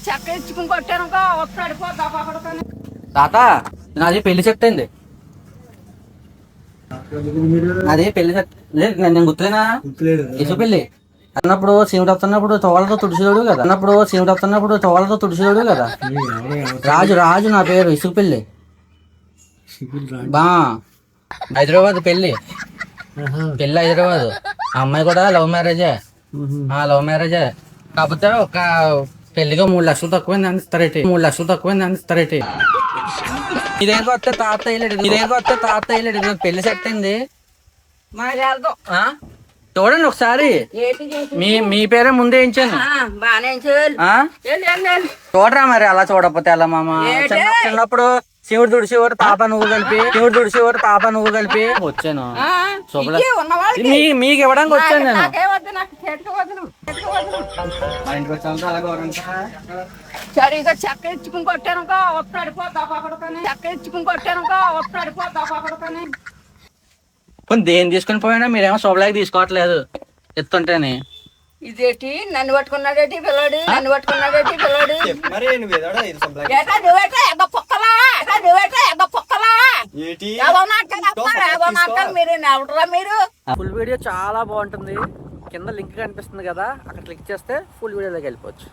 చెక్క ఇచ్చుకుని కొట్టాను వస్తాడు తాత నాది పెళ్లి సెట్ అయింది. అది పెళ్లి సెట్ లేదు, నేను గుర్తులేనా? ఇసు పెళ్లి అన్నప్పుడు సీమిటి వస్తున్నప్పుడు తోవలతో తుడిచేవాడు కదా, అన్నప్పుడు సీమిటి వస్తున్నప్పుడు తోవలతో తుడిచేవాడు కదా. రాజు రాజు నా పేరు. ఇసుకు పెళ్లి బా హైదరాబాద్ పెళ్లి పెళ్లి హైదరాబాద్. ఆ అమ్మాయి కూడా లవ్ మ్యారేజే. లవ్ మ్యారేజే కాకపోతే ఒక పెళ్లిగా 3 లక్షలు తక్కువైంది అనిస్తారేటి. 3 లక్షలు తక్కువైంది అనిస్తారేటి. ఇదేం వస్తే తాత వేయలేడు, ఇదేం వస్తే తాత వేయలేడు. నాకు పెళ్లి సెట్ అయింది. చూడండి ఒకసారి. మీ పేరే ముందే వేయించాను. చూడరా మరి. అలా చూడకపోతే ఎలా మామ? చిన్నప్పుడు శివుడు తుడిసేవారు తాత నువ్వు కలిపి, శివుడు తుడిసేవారు తాత నువ్వు కలిపి వచ్చాను. మీకు ఇవ్వడానికి వచ్చాను నేను. మా ఇంటికి వచ్చాను అలాగే సరిగా చెక్క ఇచ్చుకుని కొట్టాను వస్తాడు చెక్క ఇచ్చుకుని కొట్టాను వస్తాడు దేని తీసుకుని పోయినా మీరేమో శుభలాగా తీసుకోవట్లేదు ఎత్తుంటేనే. ఇదేటి నన్ను పట్టుకున్నాడేటి పిల్లడు, నన్ను పట్టుకున్నాడేటి పిల్లడు. మీరు ఎవడరా మీరు? ఫుల్ వీడియో చాలా బాగుంటుంది. కింద లింక్ కనిపిస్తుంది కదా, అక్కడ క్లిక్ చేస్తే ఫుల్ వీడియోలోకి వెళ్ళిపోవచ్చు.